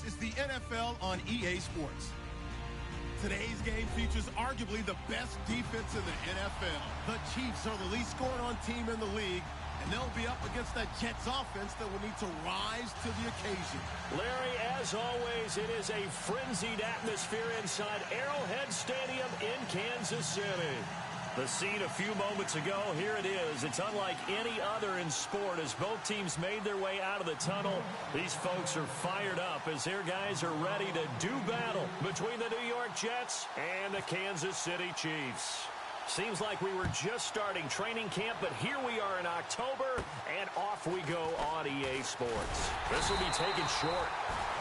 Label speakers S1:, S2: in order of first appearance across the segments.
S1: is the NFL on EA Sports. Today's game features arguably the best defense in the NFL. The Chiefs are the least scoring on team in the league, and they'll be up against that Jets offense that will need to rise to the occasion.
S2: Larry, as always, it is a frenzied atmosphere inside Arrowhead Stadium in Kansas City. The scene a few moments ago, here it is. It's unlike any other in sport as both teams made their way out of the tunnel. These folks are fired up as their guys are ready to do battle between the New York Jets and the Kansas City Chiefs. Seems like we were just starting training camp, but here we are in October, and off we go on EA Sports. This will be taken short,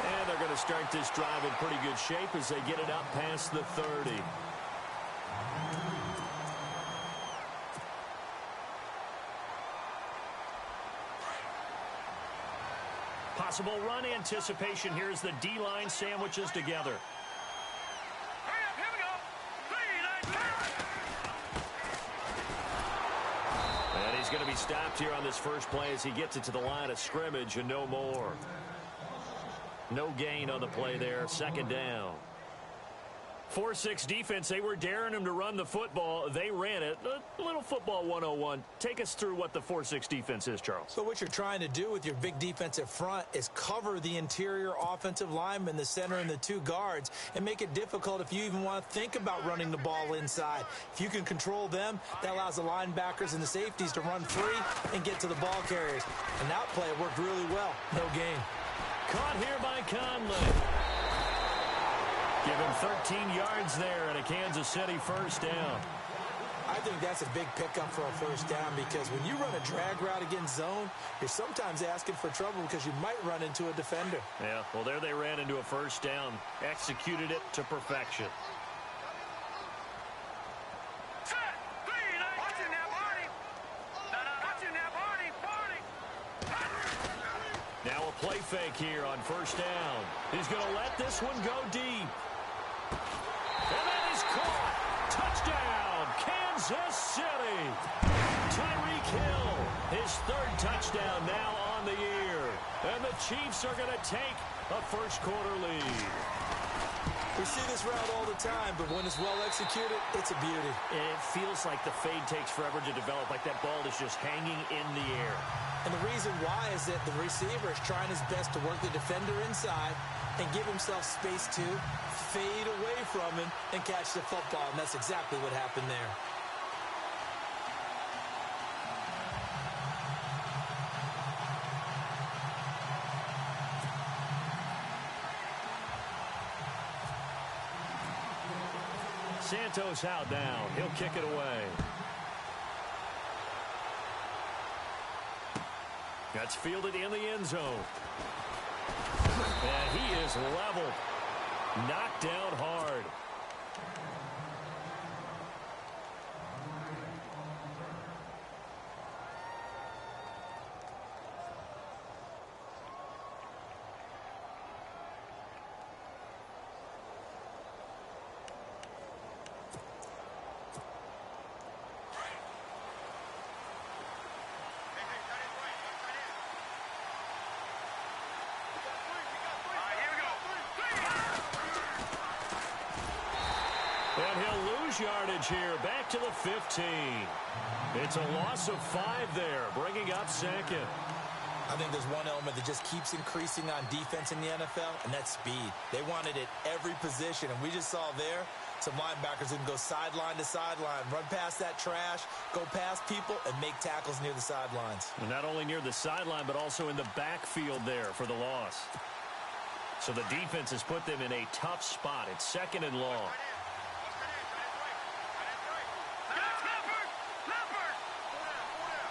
S2: and they're going to start this drive in pretty good shape as they get it up past the 30. Possible run anticipation here as the D-line sandwiches together.
S3: Hurry up, here we go. 3, 9,
S2: And he's going to be stopped here on this first play as he gets it to the line of scrimmage and no more. No gain on the play there. Second down. 4-6 defense, they were daring him to run the football. They ran it. A little football 101. Take us through what the 4-6 defense is, Charles.
S4: So what you're trying to do with your big defensive front is cover the interior offensive lineman, the center, and the 2 guards, and make it difficult if you even want to think about running the ball inside. If you can control them, that allows the linebackers and the safeties to run free and get to the ball carriers. And that play worked really well. No gain.
S2: Caught here by Conley. Give him 13 yards there and a Kansas City first down.
S4: I think that's a big pickup for a first down because when you run a drag route against zone, you're sometimes asking for trouble because you might run into a defender.
S2: Yeah, well, there they ran into a first down. Executed it to perfection.
S3: set. 3, 9, watch it now, Barney. Watch it now, Barney.
S2: Now a play fake here on first down. He's going to let this one go deep. And that is caught. Touchdown, Kansas City. Tyreek Hill, his 3rd touchdown now on the year. And the Chiefs are going to take a first-quarter lead.
S4: We see this route all the time, but when it's well executed, it's a beauty.
S2: It feels like the fade takes forever to develop, like that ball is just hanging in the air.
S4: And the reason why is that the receiver is trying his best to work the defender inside and give himself space to fade away from him and catch the football. And that's exactly what happened there.
S2: Santos out now. He'll kick it away. That's fielded in the end zone. And he is leveled. Knocked down hard. And he'll lose yardage here, back to the 15. It's a loss of 5 there, bringing up second.
S4: I think there's one element that just keeps increasing on defense in the NFL, and that's speed. They want it at every position, and we just saw there some linebackers who can go sideline to sideline, run past that trash, go past people, and make tackles near the sidelines.
S2: And not only near the sideline, but also in the backfield there for the loss. So the defense has put them in a tough spot. It's second and long.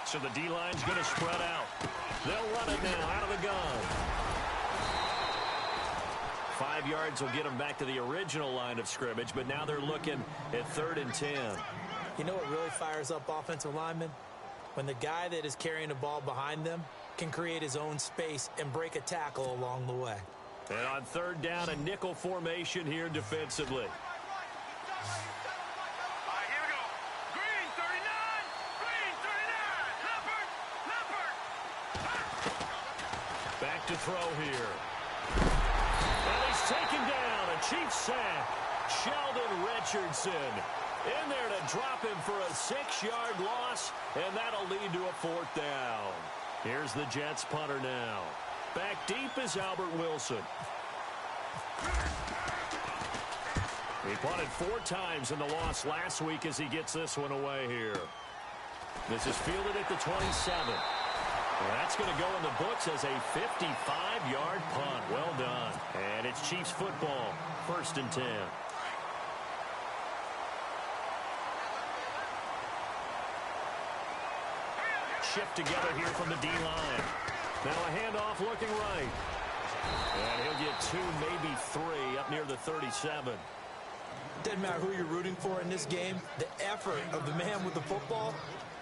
S2: So the D-line's going to spread out. They'll run it now out of the gun. 5 yards will get them back to the original line of scrimmage, but now they're looking at 3rd and 10.
S4: You know what really fires up offensive linemen? When the guy that is carrying the ball behind them can create his own space and break a tackle along the way.
S2: And on 3rd down, a nickel formation here defensively. Back to throw here. straight sack. Sheldon Richardson in there to drop him for a 6-yard loss, and that'll lead to a 4th down. Here's the Jets punter now. Back deep is Albert Wilson. He punted 4 times in the loss last week as he gets this one away here. This is fielded at the 27. Well, that's going to go in the books as a 55-yard punt. Well done. And it's Chiefs football, 1st and 10. Shift together here from the D-line. Now a handoff looking right. And he'll get 2, maybe 3 up near the 37.
S4: Doesn't matter who you're rooting for in this game. The effort of the man with the football,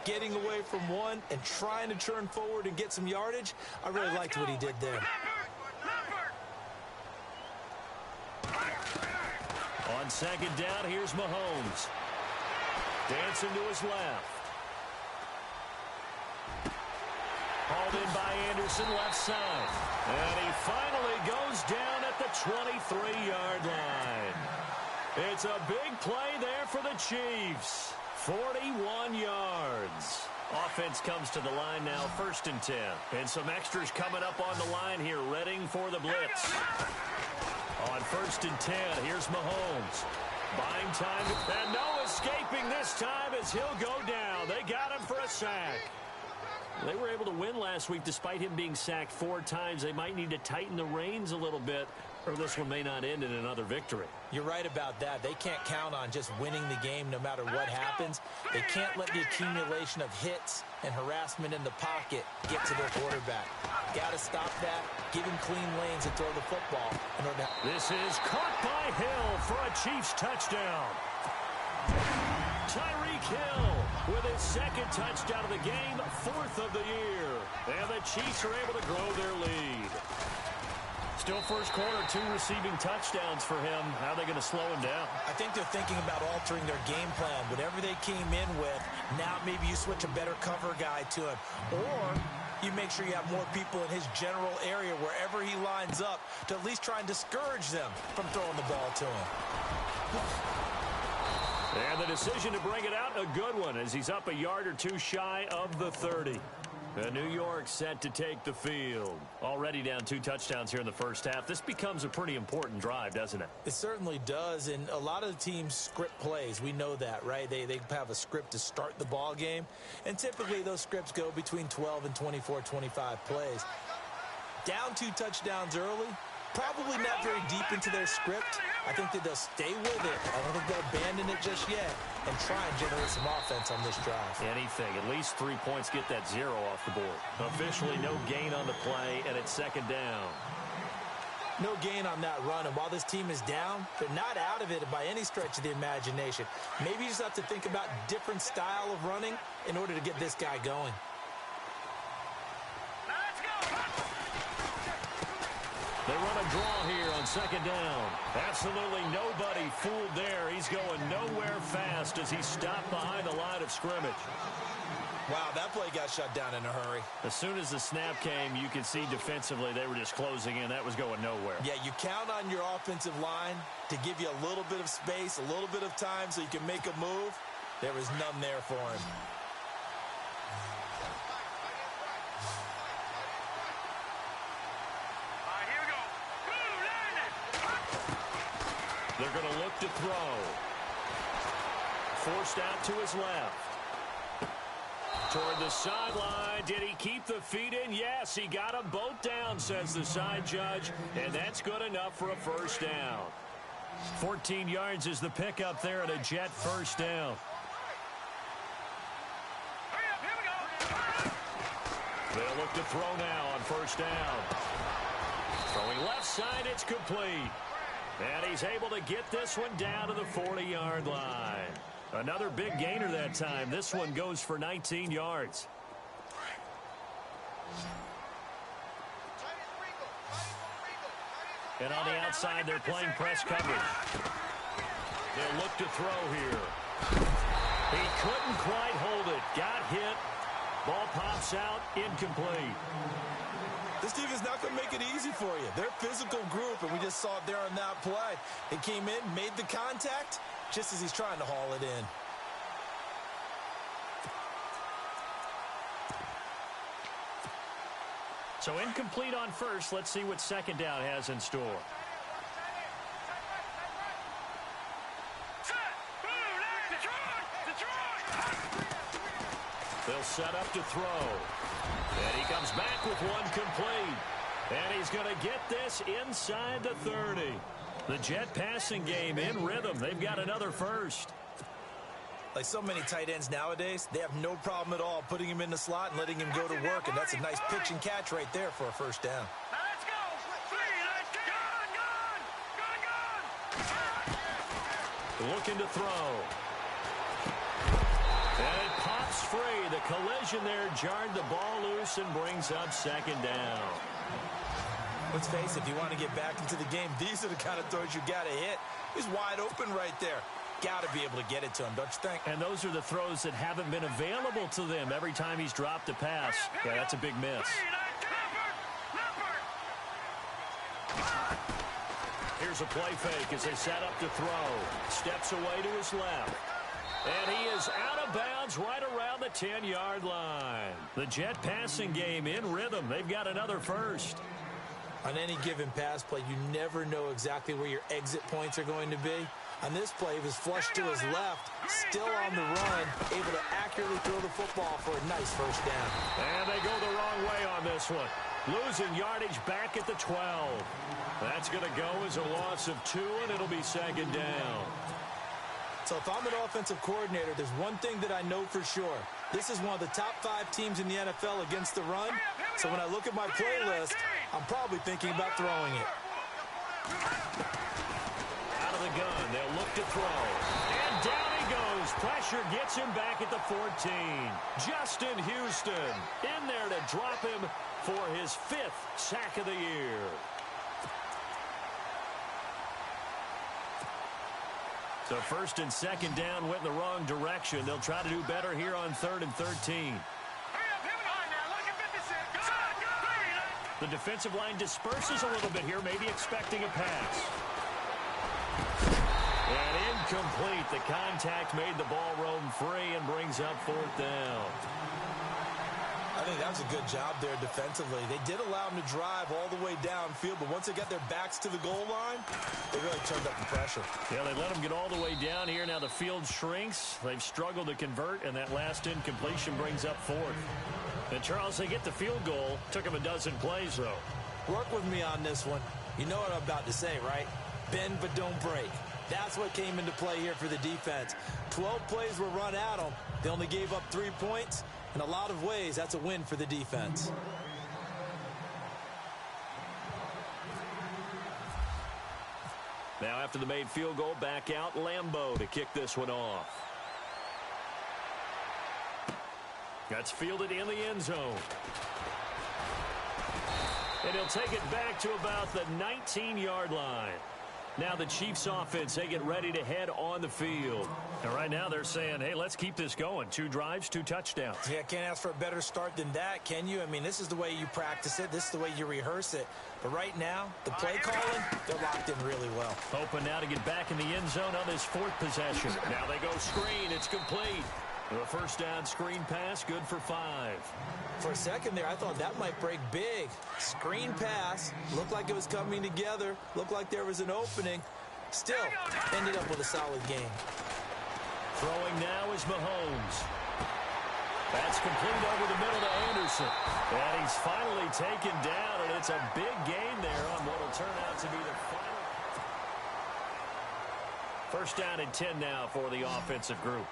S4: getting away from one and trying to turn forward and get some yardage, I really liked what he did there.
S2: On 2nd down, here's Mahomes. Dancing to his left. Hauled in by Anderson, left side. And he finally goes down at the 23-yard line. It's a big play there for the Chiefs. 41 yards. Offense comes to the line now, 1st and 10. And some extras coming up on the line here, readying for the blitz. On 1st and 10, here's Mahomes. Buying time, and no escaping this time as he'll go down. They got him for a sack. They were able to win last week despite him being sacked 4 times. They might need to tighten the reins a little bit, or this one may not end in another victory.
S4: You're right about that. They can't count on just winning the game no matter what happens. They can't let the accumulation of hits and harassment in the pocket get to their quarterback. Got to stop that. Give him clean lanes and throw the football.
S2: This is caught by Hill for a Chiefs touchdown. Tyreek Hill with his 2nd touchdown of the game, 4th of the year. And the Chiefs are able to grow their lead. Still first quarter, 2 receiving touchdowns for him. How are they going to slow him down?
S4: I think they're thinking about altering their game plan. Whatever they came in with, now maybe you switch a better cover guy to him. Or you make sure you have more people in his general area wherever he lines up to at least try and discourage them from throwing the ball to him.
S2: And the decision to bring it out, a good one, as he's up a yard or 2 shy of the 30. New York set to take the field. Already down 2 touchdowns here in the first half. This becomes a pretty important drive, doesn't it?
S4: It certainly does, and a lot of the teams script plays. We know that, right? They have a script to start the ball game, and typically those scripts go between 12 and 24, 25 plays. Down 2 touchdowns early, probably not very deep into their script. I think that they'll stay with it. I don't think they'll abandon it just yet and try and generate some offense on this drive.
S2: Anything. At least 3 points, get that 0 off the board. Officially no gain on the play, and it's 2nd down.
S4: No gain on that run, and while this team is down, they're not out of it by any stretch of the imagination. Maybe you just have to think about different style of running in order to get this guy going.
S2: They run a draw here on 2nd down. Absolutely nobody fooled there. He's going nowhere fast as he's stopped behind the line of scrimmage.
S4: Wow, that play got shut down in a hurry.
S2: As soon as the snap came, you could see defensively they were just closing in. That was going nowhere.
S4: Yeah, you count on your offensive line to give you a little bit of space, a little bit of time so you can make a move. There was none there for him.
S2: They're going to look to throw. Forced out to his left. Toward the sideline. Did he keep the feet in? Yes, he got them both down, says the side judge. And that's good enough for a 1st down. 14 yards is the pickup there at a Jet 1st down. They'll look to throw now on 1st down. Throwing left side, it's complete. And he's able to get this one down to the 40-yard line. Another big gainer that time. This one goes for 19 yards. And on the outside, they're playing press coverage. They'll look to throw here. He couldn't quite hold it. Got hit. Ball pops out, incomplete.
S4: This team is not going to make it easy for you. They're a physical group, and we just saw it there on that play. They came in, made the contact, just as he's trying to haul it in.
S2: So incomplete on first. Let's see what second down has in store. They'll set up to throw. And he comes back with one complete. And he's going to get this inside the 30. The Jet passing game in rhythm. They've got another first.
S4: Like so many tight ends nowadays, they have no problem at all putting him in the slot and letting him go to work. And that's a nice pitch and catch right there for a first down.
S3: Now let's go. Gun.
S2: Looking to throw. And it pops free. The collision there jarred the ball loose and brings up second down.
S4: Let's face it, if you want to get back into the game, these are the kind of throws you got to hit. He's wide open right there. Got to be able to get it to him, don't you think?
S2: And those are the throws that haven't been available to them every time he's dropped a pass. Yeah, that's a big miss. Here's a play fake as they set up to throw. Steps away to his left. And he is out of bounds right around the 10-yard line. The Jet passing game in rhythm. They've got another first.
S4: On any given pass play, you never know exactly where your exit points are going to be. On this play, he was flushed to his left, still on the run, able to accurately throw the football for a nice first down.
S2: And they go the wrong way on this one. Losing yardage back at the 12. That's going to go as a loss of 2, and it'll be second down.
S4: So if I'm an offensive coordinator, there's one thing that I know for sure. This is one of the top 5 teams in the NFL against the run. So when I look at my playlist, I'm probably thinking about throwing it.
S2: Out of the gun, they'll look to throw. And down he goes. Pressure gets him back at the 14. Justin Houston in there to drop him for his 5th sack of the year. So first and second down went in the wrong direction. They'll try to do better here on 3rd and 13. The defensive line disperses a little bit here, maybe expecting a pass. And incomplete. The contact made the ball roam free and brings up 4th down.
S4: I think that was a good job there defensively. They did allow him to drive all the way downfield, but once they got their backs to the goal line, they really turned up the pressure.
S2: Yeah, they let him get all the way down here. Now the field shrinks. They've struggled to convert, and that last incompletion brings up 4th. And, Charles, they get the field goal. Took him a dozen plays, though.
S4: Work with me on this one. You know what I'm about to say, right? Bend but don't break. That's what came into play here for the defense. 12 plays were run at them. They only gave up 3 points. In a lot of ways, that's a win for the defense.
S2: Now after the made field goal, back out Lambeau to kick this one off. That's fielded in the end zone. And he'll take it back to about the 19-yard line. Now the Chiefs offense, they get ready to head on the field. And right now they're saying, hey, let's keep this going. 2 drives, 2 touchdowns.
S4: Yeah, can't ask for a better start than that, can you? I mean, this is the way you practice it. This is the way you rehearse it. But right now, the play calling, they're locked in really well.
S2: Hoping now to get back in the end zone on this 4th possession. Now they go screen. It's complete. The first down screen pass, good for 5.
S4: For a second there, I thought that might break big. Screen pass, looked like it was coming together, looked like there was an opening. Still, ended up with a solid game.
S2: Throwing now is Mahomes. That's complete over the middle to Anderson. And he's finally taken down, and it's a big gain there on what will turn out to be the final. First down and 10 now for the offensive group.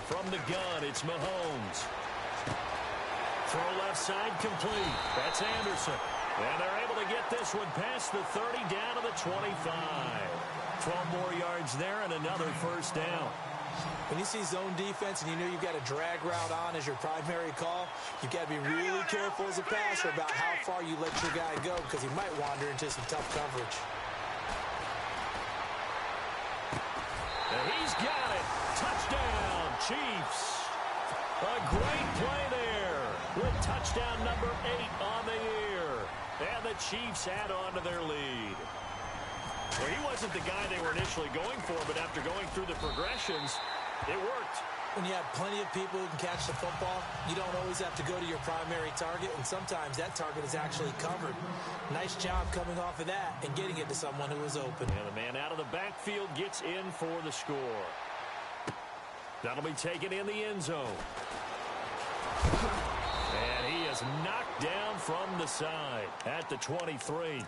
S2: From the gun, it's Mahomes. Throw left side complete. That's Anderson. And they're able to get this one past the 30 down to the 25. 12 more yards there and another first down.
S4: When you see zone defense and you know you've got a drag route on as your primary call, you've got to be really careful as a passer about how far you let your guy go because he might wander into some tough coverage.
S2: And he's got it. Touchdown. Chiefs. A great play there with touchdown number 8 on the year. And the Chiefs add on to their lead. Well, he wasn't the guy they were initially going for, but after going through the progressions, it worked.
S4: When you have plenty of people who can catch the football, you don't always have to go to your primary target, and sometimes that target is actually covered. Nice job coming off of that and getting it to someone who was open.
S2: And the man out of the backfield gets in for the score. That'll be taken in the end zone. And he is knocked down from the side at the 23.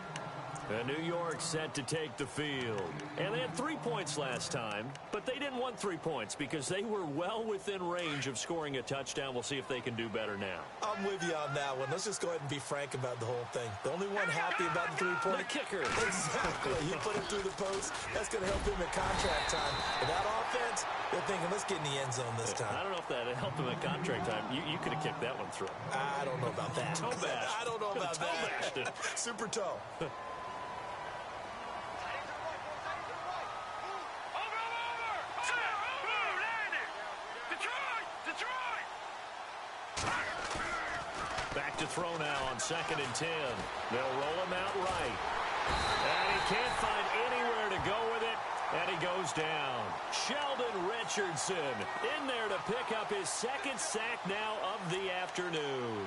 S2: And New York set to take the field. And they had 3 points last time, but they didn't want 3 points because they were well within range of scoring a touchdown. We'll see if they can do better now.
S4: I'm with you on that one. Let's just go ahead and be frank about the whole thing. The only one happy about the 3-point.
S2: The kicker.
S4: Exactly. You put him through the post. That's going to help him at contract time. Without offense, they're thinking, let's get in the end zone this time.
S2: I don't know if that helped him at contract time. You could have kicked that one through.
S4: I don't know about that.
S2: Toe bash.
S4: I don't know about
S2: toe
S4: that.
S2: Bashed it.
S4: Super toe.
S2: Back to throw now on 2nd and 10. They'll roll him out right. And he can't find anywhere to go with it. And he goes down. Sheldon Richardson in there to pick up his 2nd sack now of the afternoon.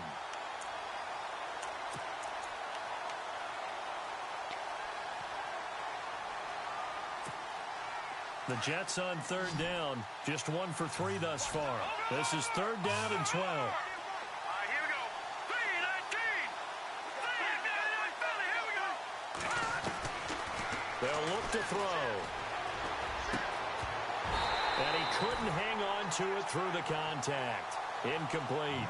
S2: The Jets on 3rd down. Just 1 for 3 thus far. This is 3rd down and 12. They'll look to throw. And he couldn't hang on to it through the contact. Incomplete.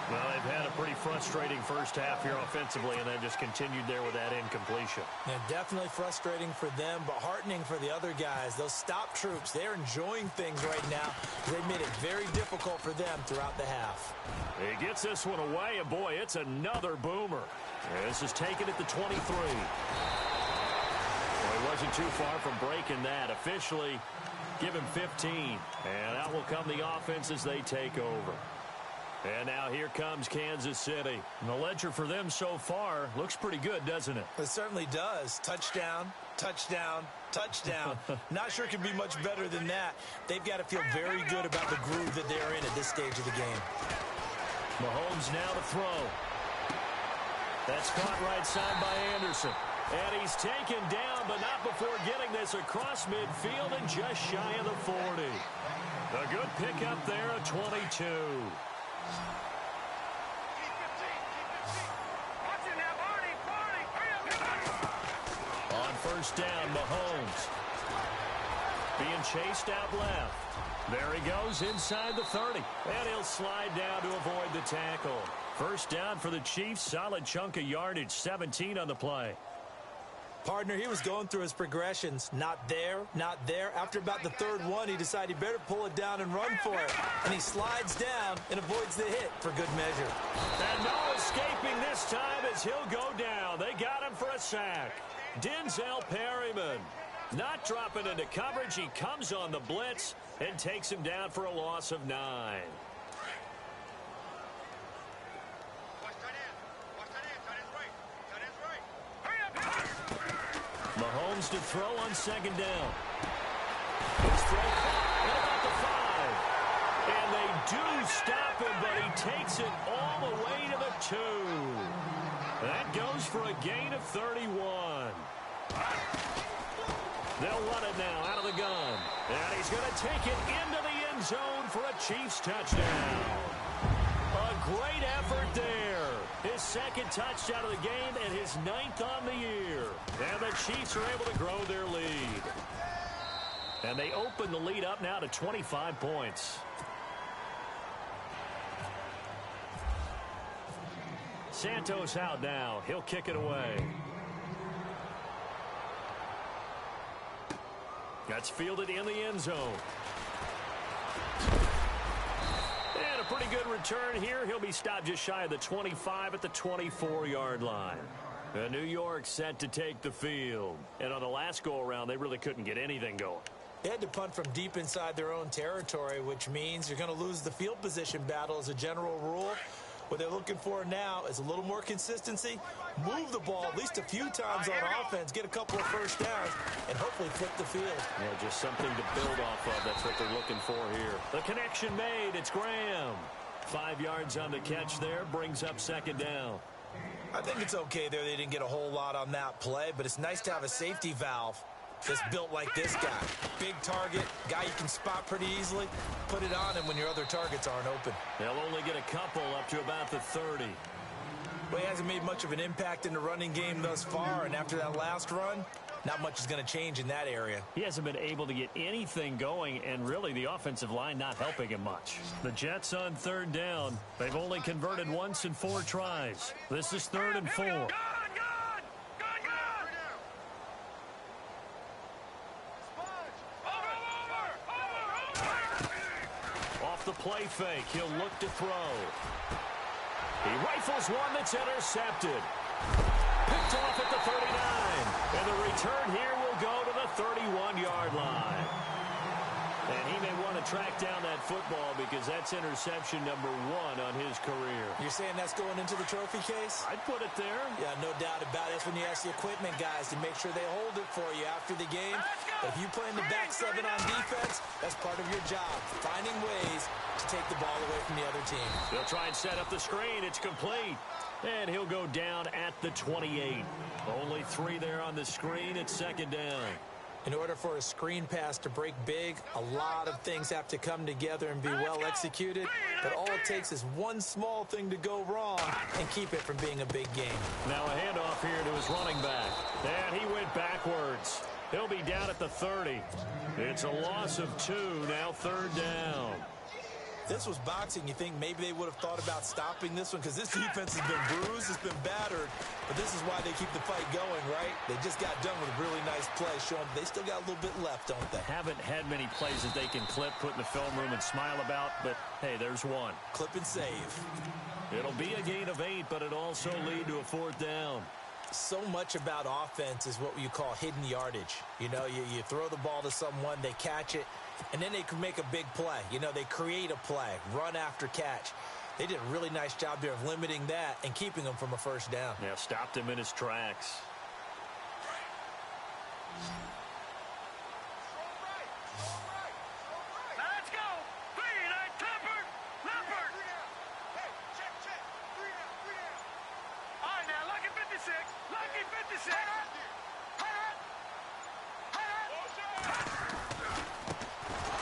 S2: Well, they've had a pretty frustrating first half here offensively, and then just continued there with that incompletion.
S4: Yeah, definitely frustrating for them, but heartening for the other guys. Those stop troops, they're enjoying things right now. They've made it very difficult for them throughout the half.
S2: He gets this one away, and boy, it's another boomer. This is taken at the 23. Well, he wasn't too far from breaking that. Officially, give him 15. And out will come the offense as they take over. And now here comes Kansas City. And the ledger for them so far looks pretty good, doesn't it?
S4: It certainly does. Touchdown, touchdown, touchdown. Not sure it could be much better than that. They've got to feel very good about the groove that they're in at this stage of the game.
S2: Mahomes now to throw. That's caught right side by Anderson. And he's taken down, but not before getting this across midfield and just shy of the 40. A good pickup there at 22. On 1st down, Mahomes. Being chased out left. There he goes inside the 30. And he'll slide down to avoid the tackle. 1st down for the Chiefs. Solid chunk of yardage. 17 on the play.
S4: Partner, he was going through his progressions. Not there, not there. After about the 3rd one, he decided he better pull it down and run for it. And he slides down and avoids the hit for good measure.
S2: And no escaping this time as he'll go down. They got him for a sack. Denzel Perryman not dropping into coverage. He comes on the blitz and takes him down for a loss of 9. Mahomes to throw on 2nd down. His throw caught at about the 5. And they do stop him, but he takes it all the way to the 2. That goes for a gain of 31. They'll run it now out of the gun. And he's going to take it into the end zone for a Chiefs touchdown. A great effort there. His 2nd touchdown of the game and his 9th on the year. And the Chiefs are able to grow their lead. And they open the lead up now to 25 points. Santos out now. He'll kick it away. That's fielded in the end zone. And a pretty good return here. He'll be stopped just shy of the 25 at the 24-yard line. New York set to take the field. And on the last go-around, they really couldn't get anything going.
S4: They had to punt from deep inside their own territory, which means you're going to lose the field position battle as a general rule. What they're looking for now is a little more consistency, move the ball at least a few times on offense, get a couple of first downs, and hopefully flip the field.
S2: Yeah, just something to build off of. That's what they're looking for here. The connection made. It's Graham. 5 yards on the catch there, brings up second down.
S4: I think it's okay there. They didn't get a whole lot on that play, but it's nice to have a safety valve that's built like this guy. Big target, guy you can spot pretty easily. Put it on him when your other targets aren't open.
S2: They'll only get a couple up to about the 30.
S4: Well, he hasn't made much of an impact in the running game thus far, and after that last run, not much is going to change in that area.
S2: He hasn't been able to get anything going, and really the offensive line not helping him much. The Jets on third down. They've only converted once in 4 tries. This is 3rd and 4. The play fake. He'll look to throw. He rifles one that's intercepted. Picked off at the 39. And the return here will go to the 31-yard line. And he may want to track down that football because that's interception number 1 on his career.
S4: You're saying that's going into the trophy case?
S2: I'd put it there.
S4: Yeah, no doubt about it. That's when you ask the equipment guys to make sure they hold it for you after the game. But if you play in the back 7 on defense, that's part of your job, finding ways to take the ball away from the other team.
S2: They'll try and set up the screen. It's complete. And he'll go down at the 28. Only 3 there on the screen. It's second down.
S4: In order for a screen pass to break big, a lot of things have to come together and be well executed. But all it takes is one small thing to go wrong and keep it from being a big game.
S2: Now a handoff here to his running back. And he went backwards. He'll be down at the 30. It's a loss of 2, now 3rd down.
S4: If this was boxing, you think maybe they would have thought about stopping this one because this defense has been bruised, it's been battered, but this is why they keep the fight going, right? They just got done with a really nice play, showing they still got a little bit left, don't they?
S2: Haven't had many plays that they can clip, put in the film room and smile about, but hey, there's one.
S4: Clip and save.
S2: It'll be a gain of 8, but it'll also lead to a 4th down.
S4: So much about offense is what you call hidden yardage. You know, you throw the ball to someone, they catch it, and then they can make a big play. You know, they create a play, run after catch. They did a really nice job there of limiting that and keeping him from a first down.
S2: Yeah, stopped him in his tracks.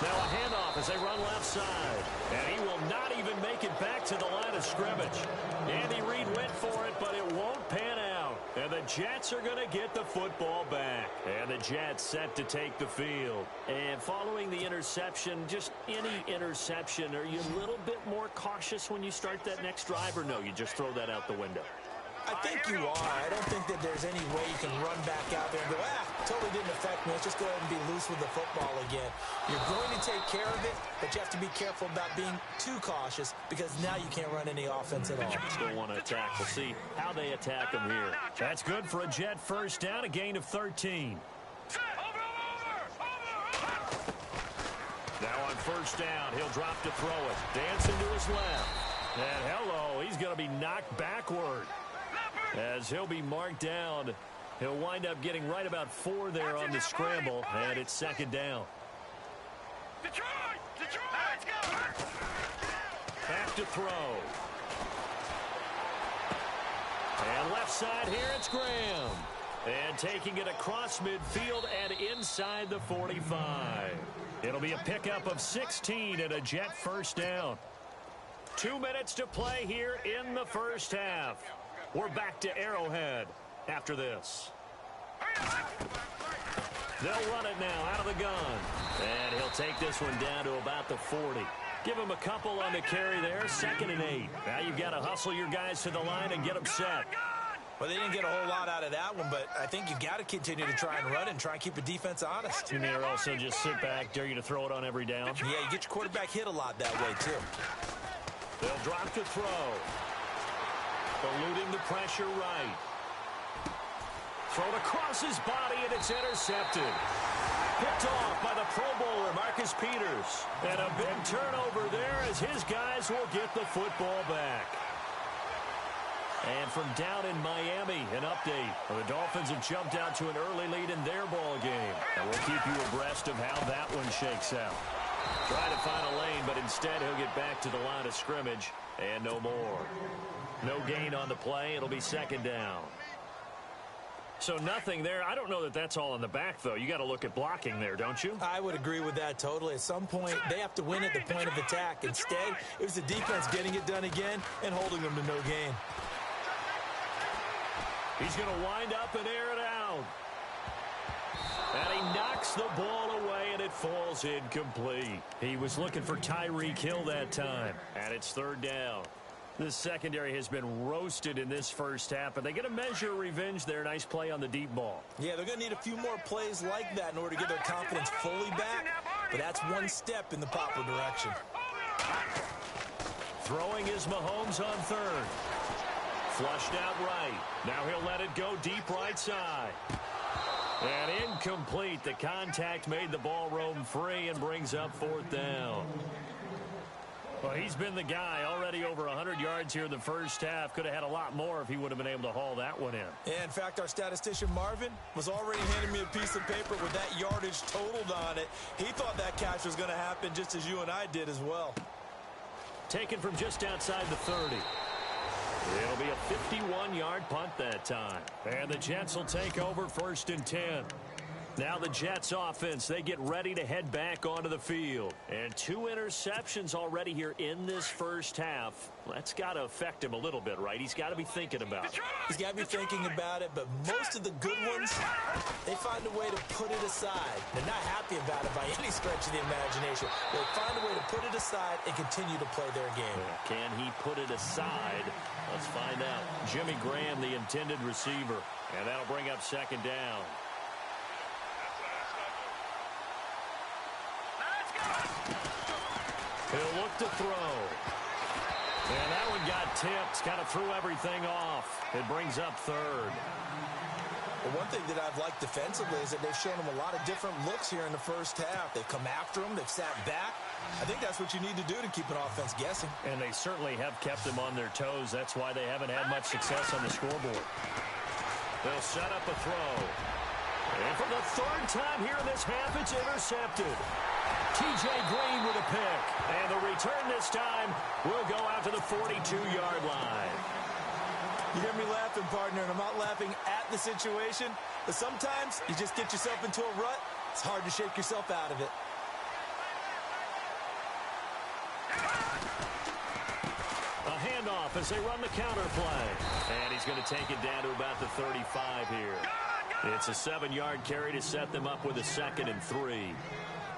S2: Now a handoff as they run left side. And he will not even make it back to the line of scrimmage. Andy Reid went for it, but it won't pan out. And the Jets are going to get the football back. And the Jets set to take the field. And following the interception, just any interception, are you a little bit more cautious when you start that next drive, or no, you just throw that out the window?
S4: I think you are. I don't think that there's any way you can run back out there and go, totally didn't affect me. Let's just go ahead and be loose with the football again. You're going to take care of it, but you have to be careful about being too cautious because now you can't run any offense at all.
S2: Still want to attack. We'll see how they attack him here. That's good for a Jet first down, a gain of 13. Now on first down, he'll drop to throw it. Dancing to his left. And hello, he's going to be knocked backward. As he'll be marked down, he'll wind up getting right about 4 there on the scramble, and it's second down.
S3: Detroit, let's go.
S2: Back to throw. And left side here, it's Graham. And taking it across midfield and inside the 45. It'll be a pickup of 16 and a Jet first down. 2 minutes to play here in the first half. We're back to Arrowhead after this. They'll run it now out of the gun. And he'll take this one down to about the 40. Give him a couple on the carry there. 2nd and 8. Now you've got to hustle your guys to the line and get them set.
S4: Well, they didn't get a whole lot out of that one, but I think you've got to continue to try and run and try and keep the defense honest.
S2: You may also just sit back, dare you to throw it on every down.
S4: Yeah, you get your quarterback hit a lot that way, too.
S2: They'll drop to throw. Eluding the pressure right. Thrown across his body, and it's intercepted. Picked off by the Pro Bowler, Marcus Peters. And a big turnover there as his guys will get the football back. And from down in Miami, an update. The Dolphins have jumped out to an early lead in their ball game. And we'll keep you abreast of how that one shakes out. Trying to find a lane, but instead he'll get back to the line of scrimmage and no more. No gain on the play. It'll be second down. So nothing there. I don't know that that's all in the back, though. You got to look at blocking there, don't you?
S4: I would agree with that totally. At some point, they have to win at the point of attack. Instead, it was the defense getting it done again and holding them to no gain.
S2: Hi's going to wind up and air it out. And he knocks the ball away, and it falls incomplete. He was looking for Tyreek Hill that time, and it's third down. This secondary has been roasted in this first half, but they get a measure of revenge there. Nice play on the deep ball.
S4: Yeah, they're going to need a few more plays like that in order to get their confidence fully back, but that's one step in the proper direction.
S2: Throwing is Mahomes on third. Flushed out right. Now he'll let it go deep right side. And incomplete. The contact made the ball roam free and brings up fourth down. Well, he's been the guy. Already over 100 yards here in the first half. Could have had a lot more if he would have been able to haul that one in.
S4: Yeah, in fact, our statistician Marvin was already handing me a piece of paper with that yardage totaled on it. He thought that catch was going to happen just as you and I did as well.
S2: Taken from just outside the 30. It'll be a 51-yard punt that time. And the Jets will take over first and 10. Now the Jets offense, they get ready to head back onto the field. And 2 interceptions already here in this first half. That's got to affect him a little bit, right? He's got to be thinking about it.
S4: He's got to be thinking about it, but most of the good ones, they find a way to put it aside. They're not happy about it by any stretch of the imagination. They find a way to put it aside and continue to play their game.
S2: Can he put it aside? Let's find out. Jimmy Graham, the intended receiver. And that'll bring up second down. He'll look to throw. And that one got tipped. Kind of threw everything off. It brings up third.
S4: Well, one thing that I've liked defensively is that they've shown him a lot of different looks here in the first half. They've come after him. They've sat back. I think that's what you need to do to keep an offense guessing.
S2: And they certainly have kept them on their toes. That's why they haven't had much success on the scoreboard. They'll set up a throw. And for the third time here in this half, it's intercepted. T.J. Green with a pick. And the return this time will go out to the 42-yard line.
S4: You hear me laughing, partner, and I'm not laughing at the situation, but sometimes you just get yourself into a rut. It's hard to shake yourself out of it.
S2: A handoff as they run the counter play. And he's going to take it down to about the 35 here. It's a 7-yard carry to set them up with a 2nd and 3.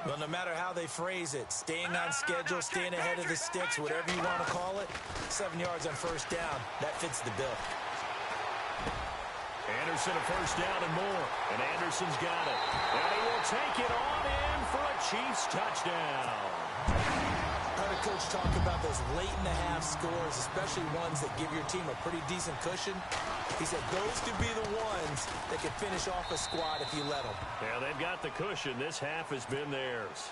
S4: Well, no matter how they phrase it, staying on schedule, staying ahead of the sticks, whatever you want to call it, 7 yards on first down, that fits the bill.
S2: Anderson a first down and more. And Anderson's got it. And he will take it on in for a Chiefs touchdown.
S4: I heard a coach talk about those late-in-the-half scores, especially ones that give your team a pretty decent cushion. He said those could be the ones that could finish off a squad if you let them.
S2: Yeah, they've got the cushion. This half has been theirs.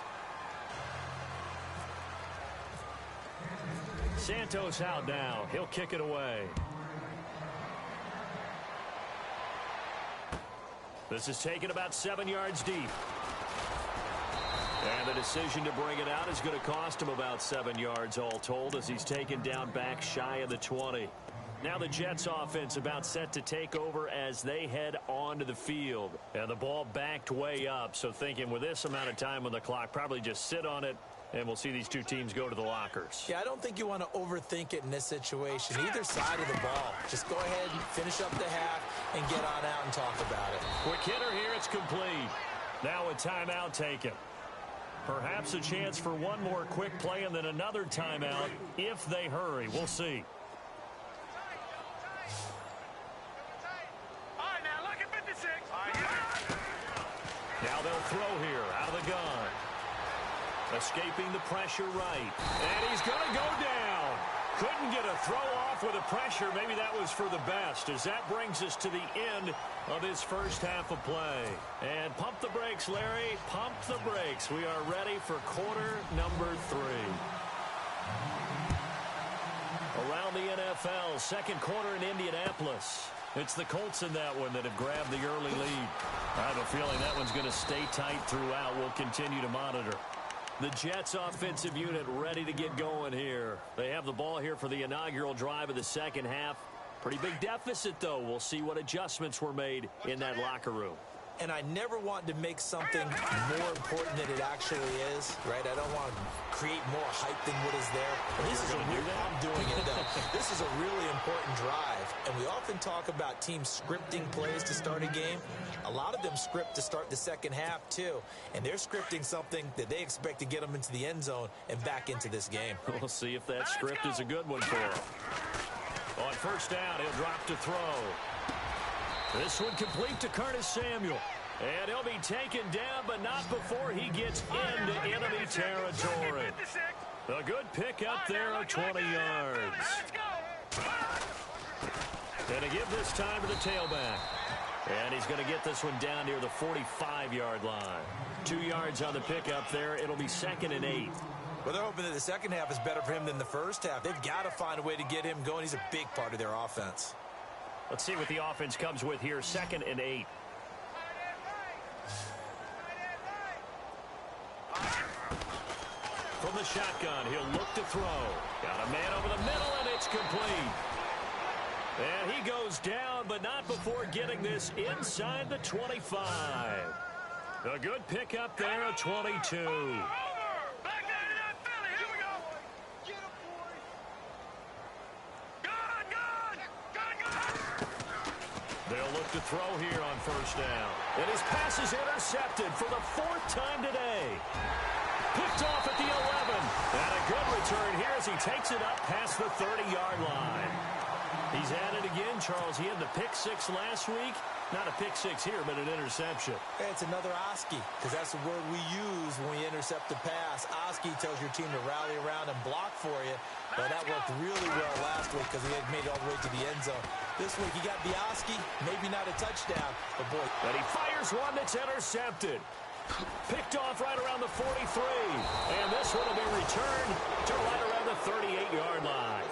S2: Santos out now. He'll kick it away. This is taken about 7 yards deep. And the decision to bring it out is going to cost him about 7 yards all told as he's taken down back shy of the 20. Now the Jets offense about set to take over as they head onto the field. And the ball backed way up, so thinking with this amount of time on the clock, probably just sit on it, and we'll see these two teams go to the lockers.
S4: Yeah, I don't think you want to overthink it in this situation. Either side of the ball. Just go ahead and finish up the half and get on out and talk about it.
S2: Quick hitter here, it's complete. Now a timeout taken. Perhaps a chance for one more quick play and then another timeout if they hurry. We'll see.
S3: All right, now look at 56.
S2: Now they'll throw here out of the gun. Escaping the pressure right. And he's going to go down. Couldn't get a throw off with the pressure. Maybe that was for the best, as that brings us to the end of this first half of play. And pump the brakes, Larry. Pump the brakes. We are ready for quarter number 3. Around the NFL, second quarter in Indianapolis. It's the Colts in that one that have grabbed the early lead. I have a feeling that one's going to stay tight throughout. We'll continue to monitor. The Jets offensive unit ready to get going here. They have the ball here for the inaugural drive of the second half. Pretty big deficit, though. We'll see what adjustments were made in that locker room.
S4: And I never want to make something more important than it actually is, right? I don't want to create more hype than what is there. But this is a real, I'm doing it, though. This is a really important drive. And we often talk about teams scripting plays to start a game. A lot of them script to start the second half, too. And they're scripting something that they expect to get them into the end zone and back into this game.
S2: We'll see if that script is a good one for them. On first down, he'll drop to throw. This one complete to Curtis Samuel. And he'll be taken down, but not before he gets into enemy territory. A good pick up there of 20 yards. And to give this time to the tailback. And he's going to get this one down near the 45-yard line. 2 yards on the pickup there. It'll be 2nd and 8.
S4: Well, they're hoping that the second half is better for him than the first half. They've got to find a way to get him going. He's a big part of their offense.
S2: Let's see what the offense comes with here. 2nd and 8. From the shotgun, he'll look to throw. Got a man over the middle, and it's complete. And he goes down, but not before getting this inside the 25. A good pickup there of 22. They'll look to throw here on first down. And his pass is intercepted for the 4th time today. Picked off at the 11. And a good return here as he takes it up past the 30-yard line. He's at it again, Charles. He had the pick 6 last week. Not a pick 6 here, but an interception.
S4: Hey, it's another Oski, because that's the word we use when we intercept the pass. Oski tells your team to rally around and block for you. Well, that worked really well last week because he had made it all the way to the end zone. This week he got the Oski, maybe not a touchdown, but boy.
S2: And he fires one that's intercepted. Picked off right around the 43. And this one will be returned to right around the 38-yard line.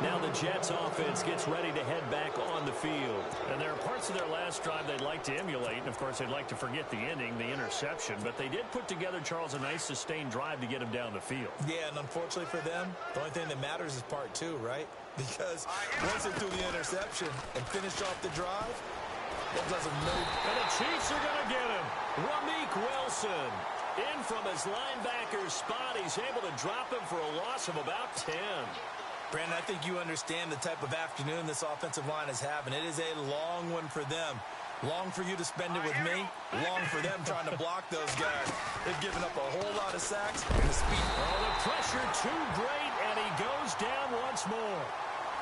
S2: Now the Jets offense gets ready to head back on the field. And there are parts of their last drive they'd like to emulate. And, of course, they'd like to forget the ending, the interception. But they did put together, Charles, a nice sustained drive to get him down the field.
S4: Yeah, and unfortunately for them, the only thing that matters is part 2, right? Because once they threw the interception and finished off the drive, that doesn't move.
S2: And the Chiefs are going to get him. Ramik Wilson in from his linebacker spot. He's able to drop him for a loss of about 10.
S4: Brandon, I think you understand the type of afternoon this offensive line is having. It is a long one for them. Long for you to spend it with me. Long for them trying to block those guys. They've given up a whole lot of sacks and the speed.
S2: Oh, the pressure too great, and he goes down once more.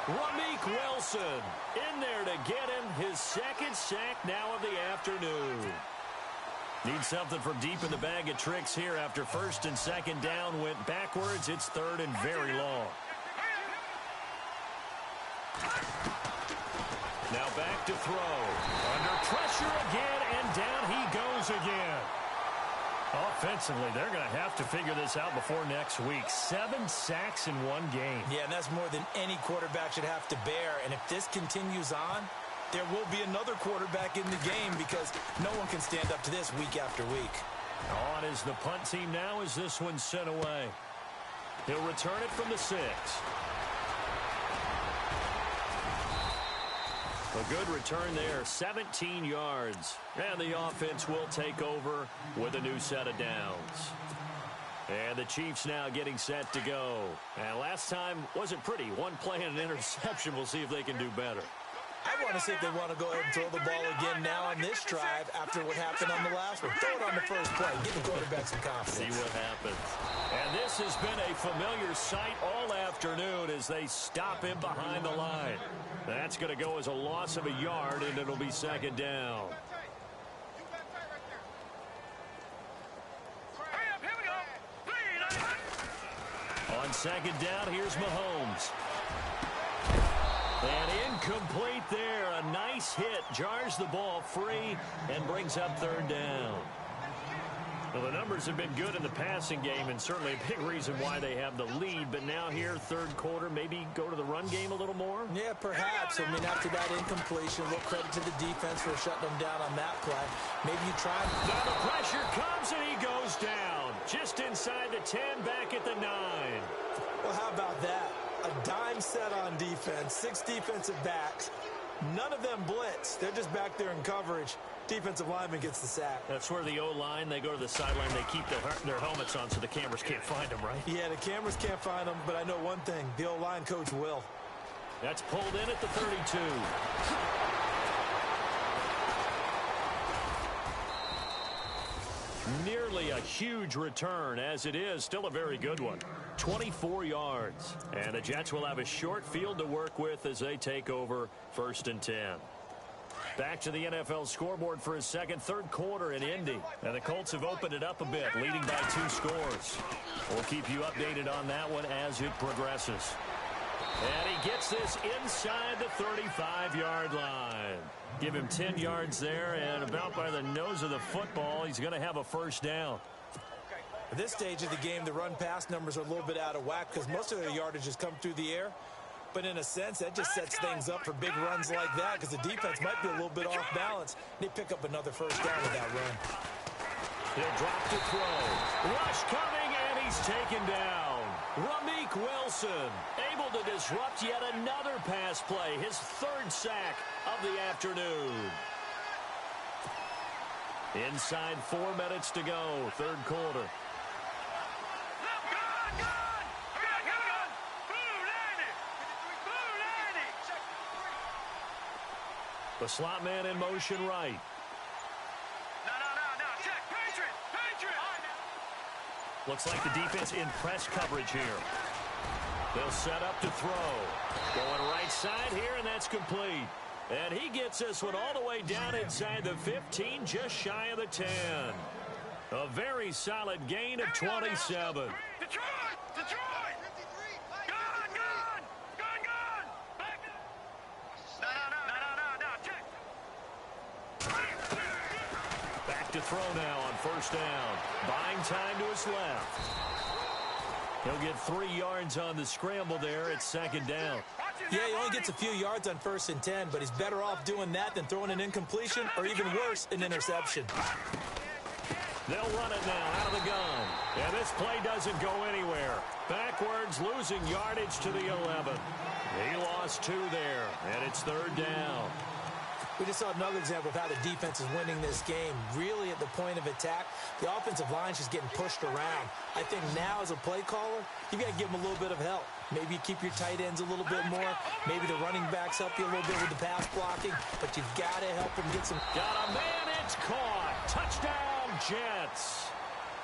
S2: Ramik Wilson in there to get him his 2nd sack now of the afternoon. Needs something from deep in the bag of tricks here after 1st and 2nd down went backwards. It's 3rd and very long. Now back to throw. Under pressure again, and down he goes again. Offensively, they're going to have to figure this out before next week. 7 sacks in one game.
S4: Yeah, and that's more than any quarterback should have to bear. And if this continues on, there will be another quarterback in the game because no one can stand up to this week after week.
S2: On is the punt team now as this one's sent away. He'll return it from the 6. A good return there, 17 yards. And the offense will take over with a new set of downs. And the Chiefs now getting set to go. And last time wasn't pretty. One play and an interception. We'll see if they can do better.
S4: I want to see if they want to go ahead and throw the ball again now on this drive after what happened on the last one. Throw it on the first play. Give the quarterback some confidence.
S2: See what happens. And this has been a familiar sight all afternoon as they stop him behind the line. That's going to go as a loss of a yard, and it'll be 2nd down. On 2nd down, here's Mahomes. And incomplete there. A nice hit. Jars the ball free and brings up third down. Well, the numbers have been good in the passing game and certainly a big reason why they have the lead. But now here, third quarter, maybe go to the run game a little more?
S4: Yeah, perhaps. I mean, after that incompletion, a little credit to the defense for shutting them down on that play. Maybe you try.
S2: Now the pressure comes and he goes down. Just inside the 10, back at the 9.
S4: Well, how about that? A dime set on defense, 6 defensive backs. None of them blitz. They're just back there in coverage. Defensive lineman gets the sack.
S2: That's where the O-line, they go to the sideline, they keep their helmets on so the cameras can't find them, right?
S4: Yeah, the cameras can't find them, but I know one thing. The O-line coach will.
S2: That's pulled in at the 32. Nearly a huge return, as it is. Still a very good one. 24 yards. And the Jets will have a short field to work with as they take over 1st and 10. Back to the NFL scoreboard for his third quarter in Indy. And the Colts have opened it up a bit, leading by 2 scores. We'll keep you updated on that one as it progresses. And he gets this inside the 35-yard line. Give him 10 yards there, and about by the nose of the football, he's going to have a first down.
S4: At this stage of the game, the run-pass numbers are a little bit out of whack because most of their yardage has come through the air. But in a sense, that just sets things up for big runs like that because the defense might be a little bit off balance. They pick up another first down with that run.
S2: He'll drop to throw. Rush coming, and he's taken down. Ramik Wilson able to disrupt yet another pass play. His 3rd sack of the afternoon. Inside 4 minutes to go, 3rd quarter. The slot man in motion right.
S3: No. Check. Patriot.
S2: Looks like the defense in press coverage here. They'll set up to throw. Going right side here, and that's complete. And he gets this one all the way down inside the 15, just shy of the 10. A very solid gain of 27.
S3: Detroit!
S2: Back to throw now on first down. Buying time to his left. He'll get 3 yards on the scramble there at 2nd down.
S4: Yeah, he only gets a few yards on 1st and 10, but he's better off doing that than throwing an incompletion or even worse, an interception.
S2: They'll run it now out of the gun. And this play doesn't go anywhere. Backwards, losing yardage to the 11. He lost 2 there, and it's 3rd down.
S4: We just saw another example of how the defense is winning this game. Really at the point of attack, the offensive line's just getting pushed around. I think now as a play caller, you got to give them a little bit of help. Maybe you keep your tight ends a little bit more. Maybe the running backs help you a little bit with the pass blocking. But you've got to help them get some.
S2: Got a man, it's caught. Touchdown, Jets.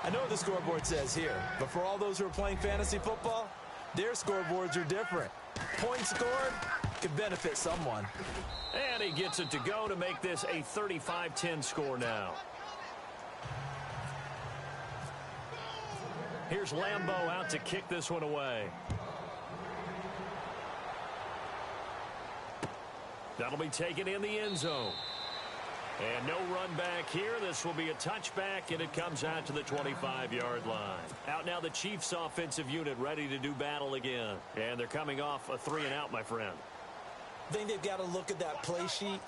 S4: I know what the scoreboard says here, but for all those who are playing fantasy football, their scoreboards are different. Points scored could benefit someone.
S2: And he gets it to go to make this a 35-10 score now. Here's Lambeau out to kick this one away. That'll be taken in the end zone. And no run back here. This will be a touchback, and it comes out to the 25-yard line. Out now the Chiefs offensive unit ready to do battle again. And they're coming off a 3-and-out, my friend.
S4: I think they've got to look at that play sheet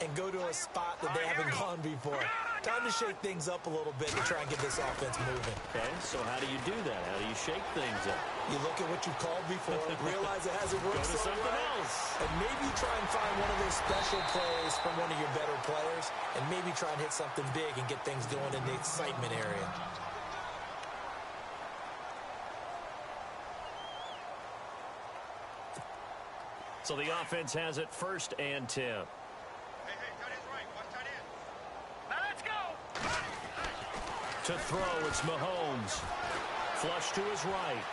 S4: and go to a spot that they haven't gone before. Time to shake things up a little bit to try and get this offense moving.
S2: Okay, so how do you do that? How do you shake things up?
S4: You look at what you called before, realize it hasn't worked
S2: Go to something else.
S4: and maybe try and find one of those special plays from one of your better players, and maybe try and hit something big and get things going in the excitement area.
S2: So the offense has it 1st and 10.
S3: Hey, tight end's right. Watch tight end. Now let's go.
S2: To throw, it's Mahomes. Flush to his right.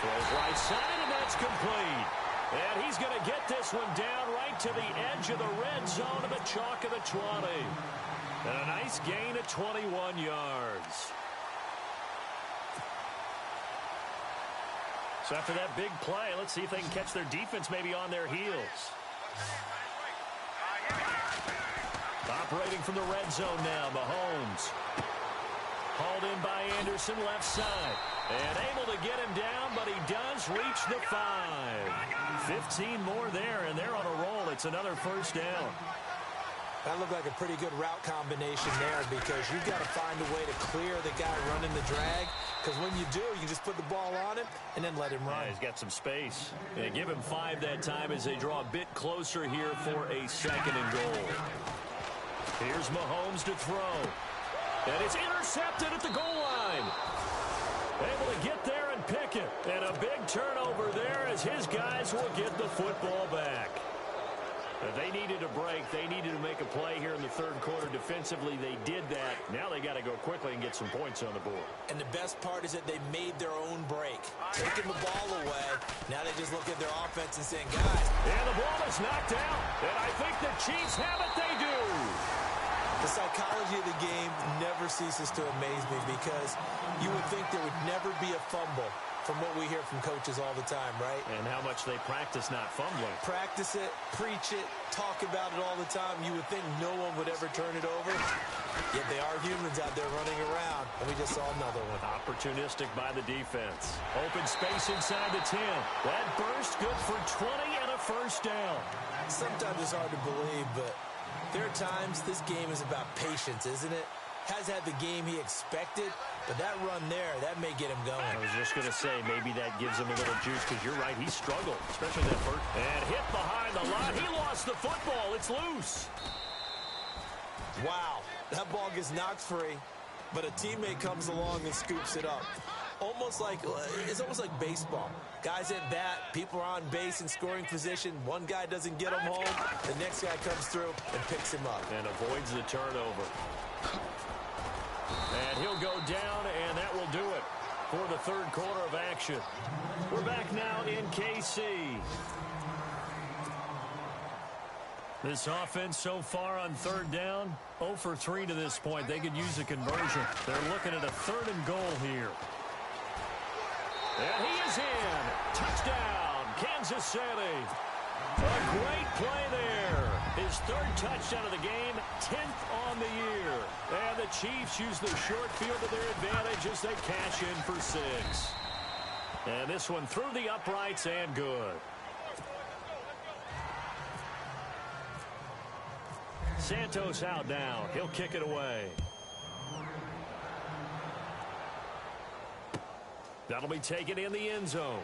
S2: Throws right side, and that's complete. And he's going to get this one down right to the edge of the red zone of the chalk of the 20. And a nice gain of 21 yards. So after that big play, let's see if they can catch their defense maybe on their heels. Operating from the red zone now, Mahomes. Hauled in by Anderson, left side. And able to get him down, but he does reach the 5. 15 more there, and they're on a roll. It's another first down.
S4: That looked like a pretty good route combination there because you've got to find a way to clear the guy running the drag. Because when you do, you just put the ball on him and then let him run.
S2: Yeah, he's got some space. Yeah, give him 5 that time as they draw a bit closer here for a 2nd and goal. Here's Mahomes to throw. And it's intercepted at the goal line. Able to get there and pick it. And a big turnover there as his guys will get the football back. They needed a break. They needed to make a play here in the 3rd quarter. Defensively, they did that. Now they got to go quickly and get some points on the board.
S4: And the best part is that they made their own break. Taking the ball away. Now they just look at their offense and saying, guys.
S2: And the ball is knocked out. And I think the Chiefs have it. They do.
S4: The psychology of the game never ceases to amaze me because you would think there would never be a fumble from what we hear from coaches all the time, right?
S2: And how much they practice not fumbling.
S4: Practice it, preach it, talk about it all the time. You would think no one would ever turn it over. Yet they are humans out there running around, and we just saw another one.
S2: Opportunistic by the defense. Open space inside the 10. That burst good for 20 and a first down.
S4: Sometimes it's hard to believe, but there are times this game is about patience, isn't it? Has had the game he expected, but that run there, that may get him going.
S2: I was just going to say, maybe that gives him a little juice, because you're right, he struggled, especially that first. And hit behind the line. He lost the football. It's loose.
S4: Wow, that ball gets knocked free, but a teammate comes along and scoops it up. It's almost like baseball. Guys at bat, people are on base in scoring position. One guy doesn't get him home. The next guy comes through and picks him up.
S2: And avoids the turnover. And he'll go down, and that will do it for the 3rd quarter of action. We're back now in KC. This offense so far on 3rd down, 0 for 3 to this point. They could use a conversion. They're looking at a 3rd and goal here. And he is in. Touchdown, Kansas City. A great play there. His 3rd touchdown of the game, 10th on the year. And the Chiefs use the short field to their advantage as they cash in for 6. And this one through the uprights and good. Santos out now. He'll kick it away. That'll be taken in the end zone.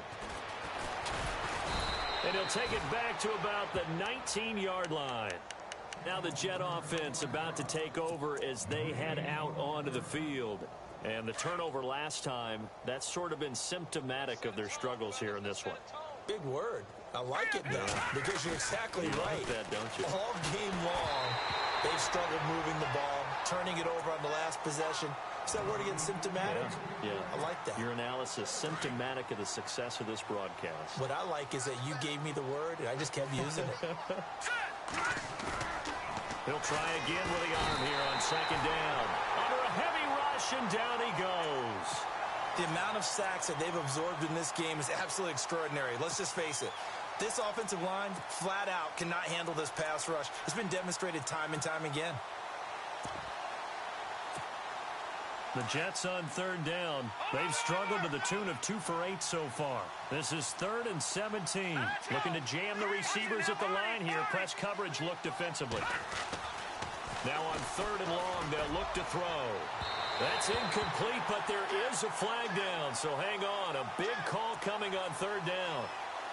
S2: And he'll take it back to about the 19-yard line. Now the Jet offense about to take over as they head out onto the field. And the turnover last time, that's sort of been symptomatic of their struggles here in this one.
S4: Big word. I like it, though, because you're exactly right.
S2: You like that, don't you?
S4: All game long, they've struggled moving the ball, turning it over on the last possession. Is that word again, symptomatic?
S2: Yeah.
S4: I like that.
S2: Your analysis, symptomatic of the success of this broadcast.
S4: What I like is that you gave me the word, and I just kept using it.
S2: He'll try again with the arm here on 2nd down. Under a heavy rush, and down he goes.
S4: The amount of sacks that they've absorbed in this game is absolutely extraordinary. Let's just face it. This offensive line, flat out, cannot handle this pass rush. It's been demonstrated time and time again.
S2: The Jets on 3rd down. They've struggled to the tune of 2 for 8 so far. This is 3rd and 17. Looking to jam the receivers at the line here. Press coverage look defensively. Now on 3rd and long, they'll look to throw. That's incomplete, but there is a flag down, so hang on. A big call coming on 3rd down.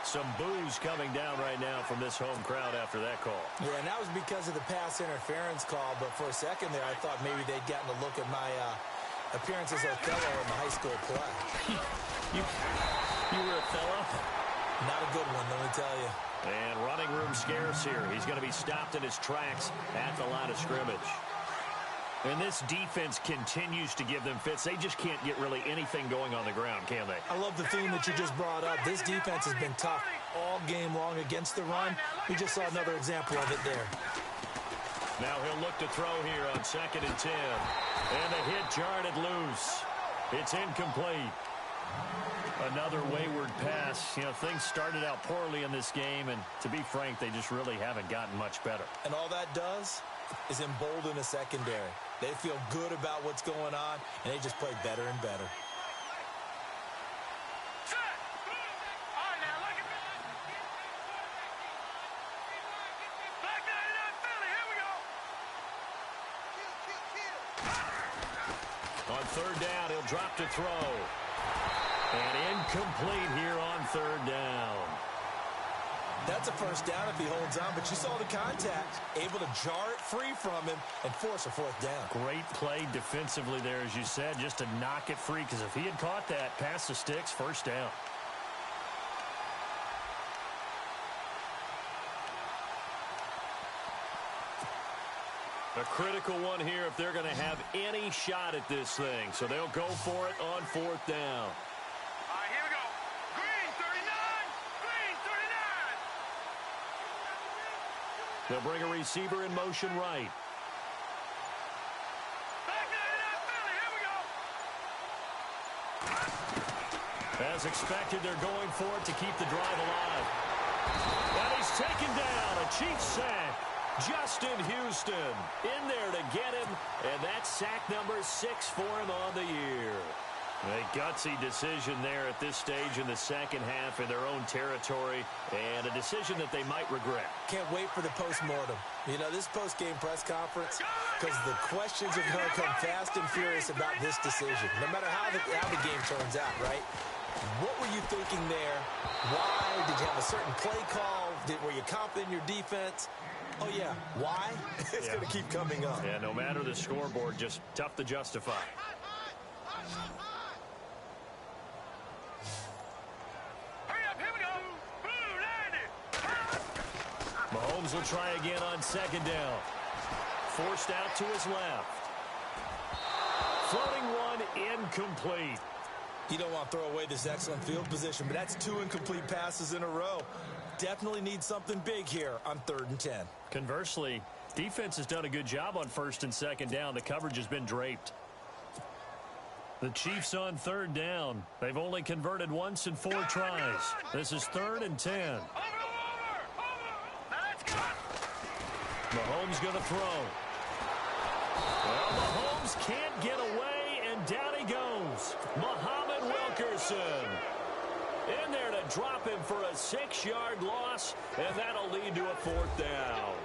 S2: Some boos coming down right now from this home crowd after that call.
S4: Yeah, and that was because of the pass interference call, but for a second there, I thought maybe they'd gotten a look at my appearance as Othello in the high school play.
S2: You were Othello?
S4: Not a good one, let me tell you.
S2: And running room scarce here. He's going to be stopped in his tracks at the line of scrimmage. And this defense continues to give them fits. They just can't get really anything going on the ground, can they?
S4: I love the theme that you just brought up. This defense has been tough all game long against the run. We just saw another example of it there.
S2: Now he'll look to throw here on 2nd and 10. And the hit jarred it loose. It's incomplete. Another wayward pass. You know, things started out poorly in this game, and to be frank, they just really haven't gotten much better.
S4: And all that does is embolden the secondary. They feel good about what's going on, and they just play better and better.
S3: Set. All right, now, look at me. Black 99 Philly, here we go.
S2: On third down, he'll drop to throw. And incomplete here on third down.
S4: That's a first down if he holds on, but you saw the contact. Able to jar it free from him and force a fourth down.
S2: Great play defensively there, as you said, just to knock it free, because if he had caught that, past the sticks, first down. A critical one here if they're going to have any shot at this thing. So they'll go for it on fourth down.
S3: All right, here we go. Green 39. Green 39.
S2: They'll bring a receiver in motion right.
S3: Black 99 Philly, here we go.
S2: As expected, they're going for it to keep the drive alive. And he's taken down. A Chiefs sack. Justin Houston in there to get him, and that's sack number 6 for him on the year. A gutsy decision there at this stage in the second half in their own territory, and a decision that they might regret.
S4: Can't wait for the post-mortem. You know, this post-game press conference, because the questions are going to come fast and furious about this decision, no matter how the game turns out, right? What were you thinking there? Why? Did you have a certain play call? Were you confident in your defense? Oh, yeah. Why? It's going to keep coming up.
S2: Yeah, no matter the scoreboard, just tough to justify.
S3: Hurry up, here we go. Blue 90.
S2: Mahomes will try again on second down. Forced out to his left. Floating one incomplete.
S4: You don't want to throw away this excellent field position, but that's 2 incomplete passes in a row. Definitely need something big here on 3rd and 10.
S2: Conversely, defense has done a good job on 1st and 2nd down. The coverage has been draped. The Chiefs on 3rd down. They've only converted once in 4 tries. This is 3rd and 10.
S3: Over. Now let's go.
S2: Mahomes going to throw. Well, Mahomes can't get away, and down he goes. Muhammad Wilkerson in there to drop him for a 6-yard loss, and that'll lead to a 4th down.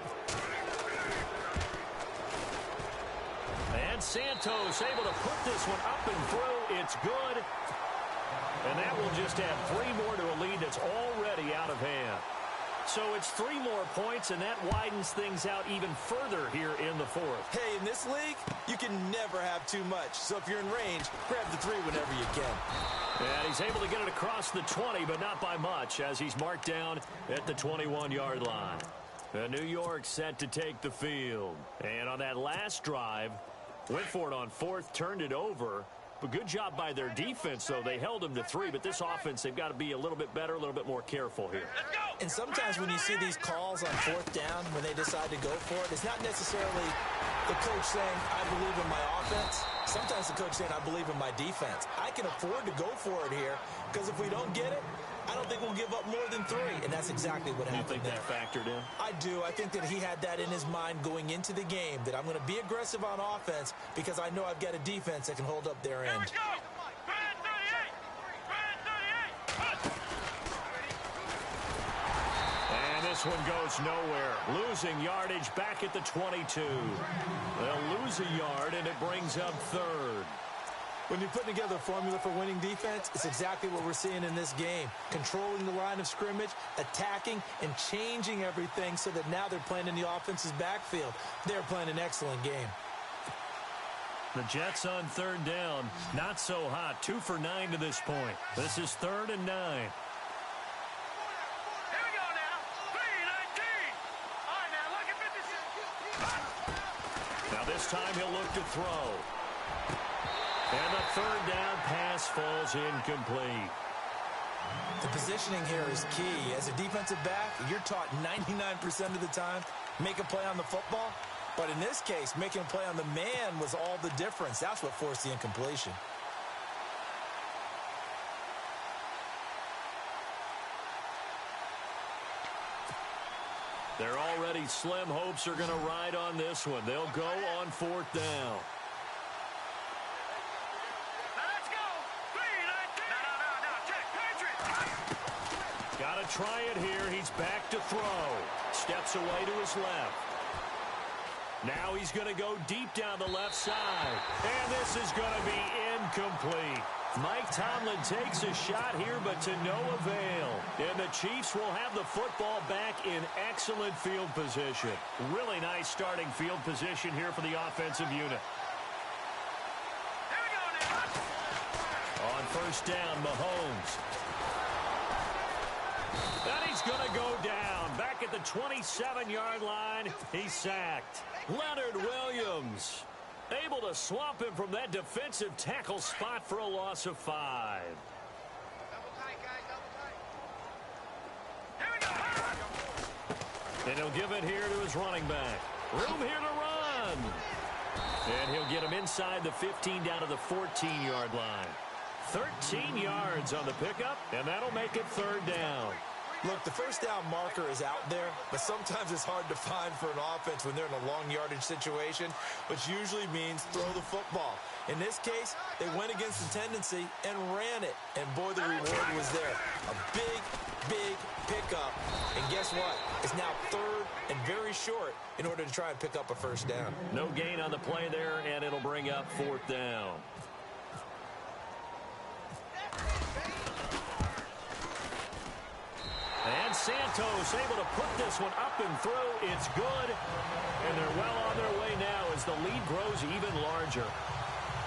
S2: And Santos able to put this one up and through. It's good. And that will just add 3 more to a lead that's already out of hand. So it's 3 more points, and that widens things out even further here in the 4th.
S4: Hey, in this league, you can never have too much. So if you're in range, grab the 3 whenever you can.
S2: And he's able to get it across the 20, but not by much, as he's marked down at the 21-yard line. New York set to take the field. And on that last drive, went for it on 4th, turned it over. But good job by their defense, though. They held them to 3, but this offense, they've got to be a little bit better, a little bit more careful here.
S4: And sometimes when you see these calls on 4th down, when they decide to go for it, it's not necessarily the coach saying, I believe in my offense. Sometimes the coach saying, I believe in my defense. I can afford to go for it here, because if we don't get it, I don't think we'll give up more than 3, and that's exactly what happened there.
S2: You think that factored in?
S4: I do. I think that he had that in his mind going into the game, that I'm going to be aggressive on offense because I know I've got a defense that can hold up their end.
S3: Here we go. Brand 38. Brand 38.
S2: And this one goes nowhere. Losing yardage back at the 22. They'll lose a yard, and it brings up 3rd.
S4: When you're putting together a formula for winning defense, it's exactly what we're seeing in this game. Controlling the line of scrimmage, attacking, and changing everything so that now they're playing in the offense's backfield. They're playing an excellent game.
S2: The Jets on 3rd down. Not so hot. 2 for 9 to this point. This is 3rd and 9.
S3: Here we go now. 3-19. All right, now look at 56.
S2: Now this time he'll look to throw. And the 3rd down pass falls incomplete.
S4: The positioning here is key. As a defensive back, you're taught 99% of the time, make a play on the football. But in this case, making a play on the man was all the difference. That's what forced the incompletion.
S2: Their already slim hopes are going to ride on this one. They'll go on 4th down.
S3: Let's go. 3, 19. No.
S2: Got to try it here. He's back to throw. Steps away to his left. Now he's going to go deep down the left side. And this is going to be incomplete. Mike Tomlin takes a shot here, but to no avail. And the Chiefs will have the football back in excellent field position. Really nice starting field position here for the offensive unit.
S3: Here we go now.
S2: On 1st down, Mahomes. And he's going to go down. Back at the 27-yard line, he's sacked. Leonard Williams able to swamp him from that defensive tackle spot for a loss of 5.
S3: Double tight, guys. Double tight. Here we go.
S2: And he'll give it here to his running back. Room here to run. And he'll get him inside the 15 down to the 14-yard line. 13 yards on the pickup, and that'll make it 3rd down.
S4: Look, the 1st down marker is out there, but sometimes it's hard to find for an offense when they're in a long yardage situation, which usually means throw the football. In this case, they went against the tendency and ran it, and boy, the reward was there. A big pickup, and guess what? It's now 3rd and very short in order to try and pick up a 1st down.
S2: No gain on the play there, and it'll bring up 4th down. And Santos able to put this one up and through. It's good. And they're well on their way now as the lead grows even larger.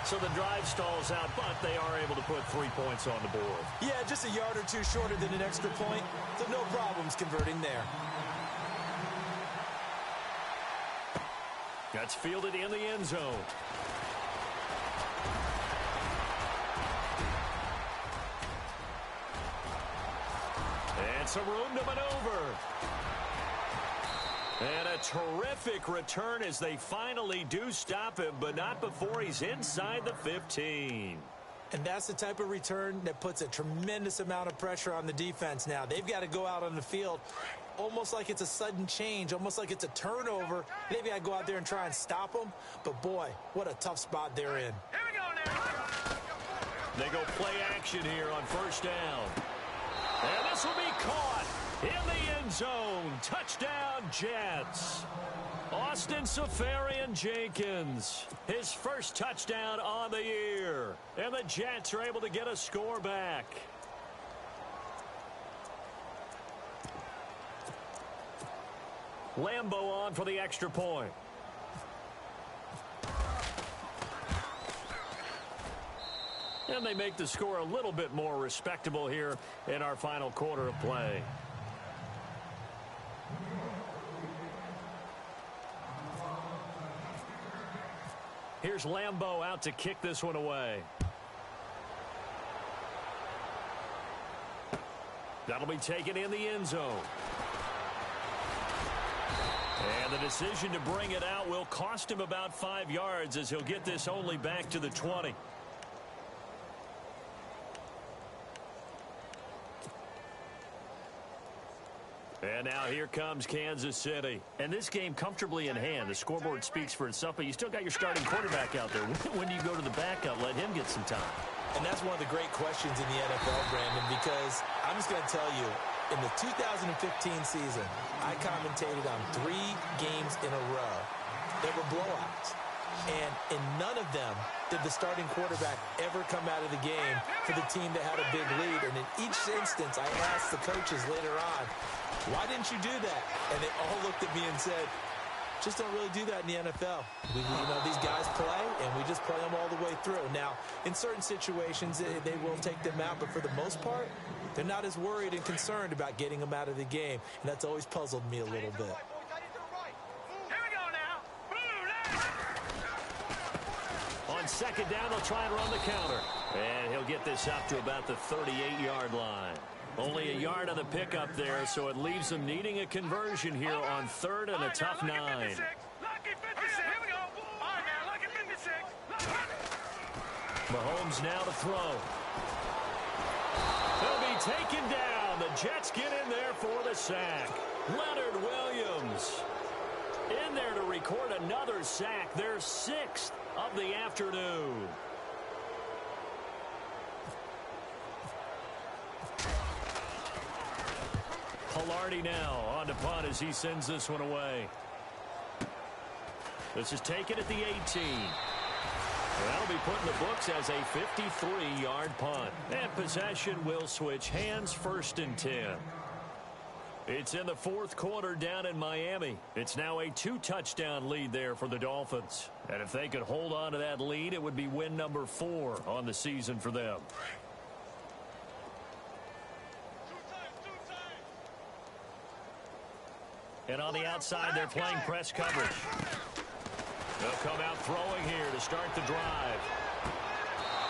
S2: So the drive stalls out, but they are able to put 3 points on the board.
S4: Yeah, just a yard or two shorter than an extra point, so no problems converting there.
S2: That's fielded in the end zone. And some room to maneuver. And a terrific return as they finally do stop him, but not before he's inside the 15.
S4: And that's the type of return that puts a tremendous amount of pressure on the defense now. They've got to go out on the field almost like it's a sudden change, almost like it's a turnover. Maybe I go out there and try and stop them, but boy, what a tough spot they're in.
S3: Here we go now.
S2: They go play action here on 1st down. And this will be caught in the end zone. Touchdown, Jets. Austin Seferian-Jenkins, his first touchdown on the year. And the Jets are able to get a score back. Lambeau on for the extra point. And they make the score a little bit more respectable here in our final quarter of play. Here's Lambeau out to kick this one away. That'll be taken in the end zone. And the decision to bring it out will cost him about 5 yards as he'll get this only back to the 20. And now here comes Kansas City. And this game comfortably in hand. The scoreboard speaks for itself, but you still got your starting quarterback out there. When do you go to the backup? Let him get some time.
S4: And that's one of the great questions in the NFL, Brandon, because I'm just going to tell you, in the 2015 season, I commentated on 3 games in a row that were blowouts. And in none of them did the starting quarterback ever come out of the game for the team that had a big lead. And in each instance, I asked the coaches later on, why didn't you do that? And they all looked at me and said, just don't really do that in the NFL. You know, these guys play, and we just play them all the way through. Now, in certain situations, they will take them out, but for the most part, they're not as worried and concerned about getting them out of the game, and that's always puzzled me a little bit.
S3: Here we go now.
S2: On 2nd down, they'll try and run the counter. And he'll get this up to about the 38-yard line. Only a yard on the pickup there, so it leaves them needing a conversion here on 3rd and a tough 9.
S3: Lucky 56. Here we go. All right, now, lucky 56.
S2: Mahomes now to throw. He'll be taken down And the Jets get in there for the sack. Leonard Williams in there to record another sack, their 6th of the afternoon. Pilardi now on to punt as he sends this one away. This is taken at the 18. That'll be put in the books as a 53-yard punt. And possession will switch hands, 1st and 10. It's in the 4th quarter down in Miami. It's now a 2-touchdown lead there for the Dolphins. And if they could hold on to that lead, it would be win number 4 on the season for them. And on the outside, they're playing press coverage. They'll come out throwing here to start the drive.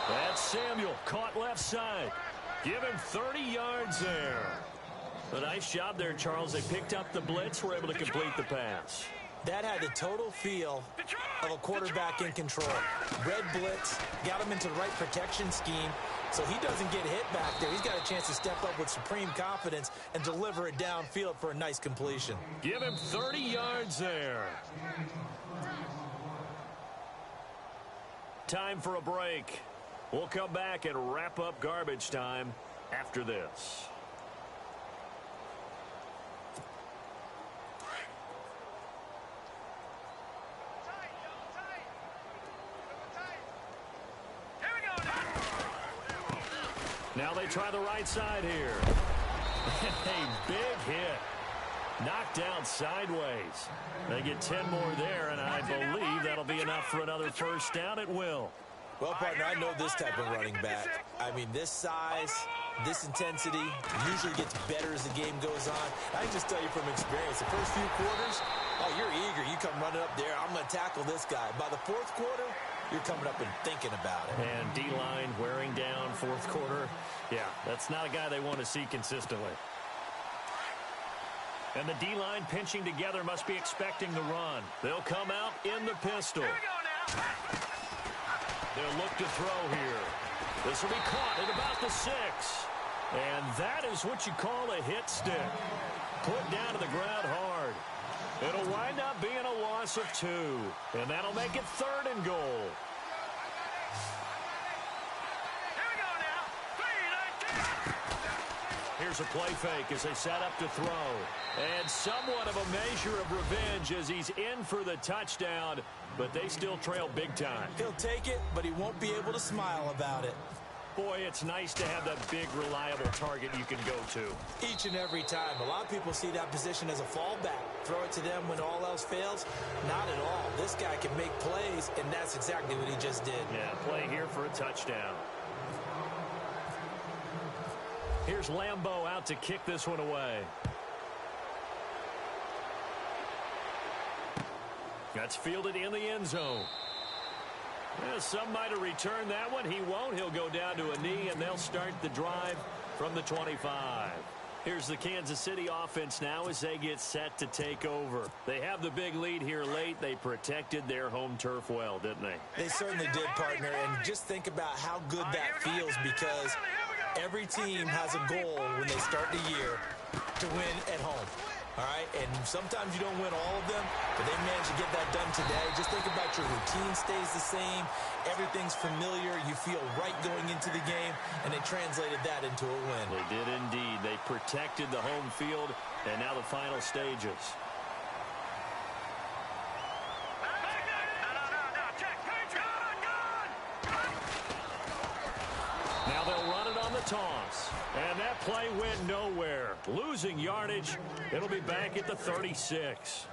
S2: That's Samuel, caught left side. Give him 30 yards there. A nice job there, Charles. They picked up the blitz, were able to complete the pass.
S4: That had the total feel of a quarterback in control. Red blitz, got him into the right protection scheme, so he doesn't get hit back there. He's got a chance to step up with supreme confidence and deliver it downfield for a nice completion.
S2: Give him 30 yards there. Time for a break. We'll come back and wrap up garbage time after this. Now they try the right side here. A big hit. Knocked down sideways. They get 10 more there, and I believe that'll be enough for another first down. It will.
S4: Well, partner, I know this type of running back. I mean, this size, this intensity usually gets better as the game goes on. I can just tell you from experience, the first few quarters, oh, you're eager. You come running up there. I'm going to tackle this guy. By the 4th quarter, you're coming up and thinking about it.
S2: And D-line wearing down 4th quarter. Yeah, that's not a guy they want to see consistently. And the D-line pinching together must be expecting the run. They'll come out in the pistol. They'll look to throw here. This will be caught at about the 6. And that is what you call a hit stick. Put down to the ground hard. It'll wind up being a loss of 2. And that'll make it 3rd and goal. Here's a play fake as they set up to throw. And somewhat of a measure of revenge as he's in for the touchdown, but they still trail big time.
S4: He'll take it, but he won't be able to smile about it.
S2: Boy, it's nice to have that big, reliable target you can go to.
S4: Each and every time. A lot of people see that position as a fallback. Throw it to them when all else fails. Not at all. This guy can make plays, and that's exactly what he just did.
S2: Yeah, play here for a touchdown. Here's Lambeau out to kick this one away. That's fielded in the end zone. Well, some might have returned that one. He won't. He'll go down to a knee, and they'll start the drive from the 25. Here's the Kansas City offense now as they get set to take over. They have the big lead here late. They protected their home turf well, didn't they?
S4: They certainly did, partner. And just think about how good that feels, because every team has a goal when they start the year to win at home. All right, and sometimes you don't win all of them, but they managed to get that done today. Just think about your routine stays the same. Everything's familiar. You feel right going into the game, and they translated that into a win.
S2: They did indeed. They protected the home field, and now the final stages. Now they'll run it on the toss. And that play went nowhere. Losing yardage. It'll be back at the 36.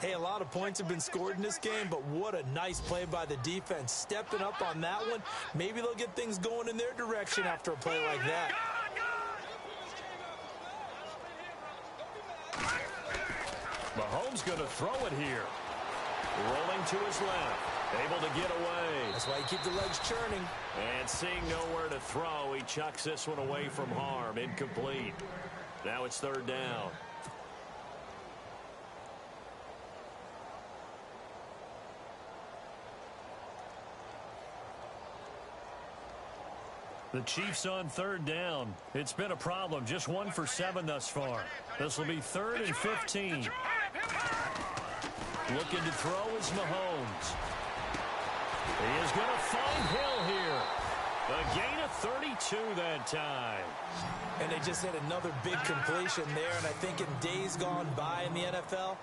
S4: Hey, a lot of points have been scored in this game, but what a nice play by the defense. Stepping up on that one. Maybe they'll get things going in their direction after a play like that.
S2: Mahomes going to throw it here. Rolling to his left. Able to get away.
S4: That's why you keep the legs churning.
S2: And seeing nowhere to throw, he chucks this one away from harm. Incomplete. Now it's 3rd down. The Chiefs on third down. It's been a problem. Just 1 for 7 thus far. This will be 3rd and 15. Looking to throw is Mahomes. He is going to find Hill here. A gain of 32 that time.
S4: And they just had another big completion there. And I think in days gone by in the NFL,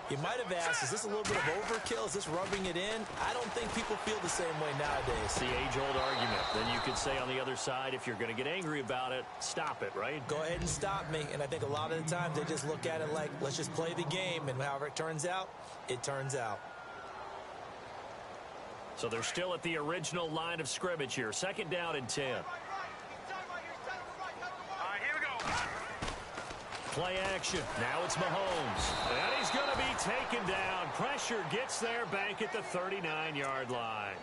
S4: you might have asked, is this a little bit of overkill? Is this rubbing it in? I don't think people feel the same way nowadays.
S2: It's the age-old argument. Then you could say on the other side, if you're going to get angry about it, stop it, right?
S4: Go ahead and stop me. And I think a lot of the times they just look at it like, let's just play the game. And however it turns out, it turns out.
S2: So they're still at the original line of scrimmage here. 2nd down and 10.
S3: All right, here we go.
S2: Play action. Now it's Mahomes. And he's going to be taken down. Pressure gets there back at the 39-yard line.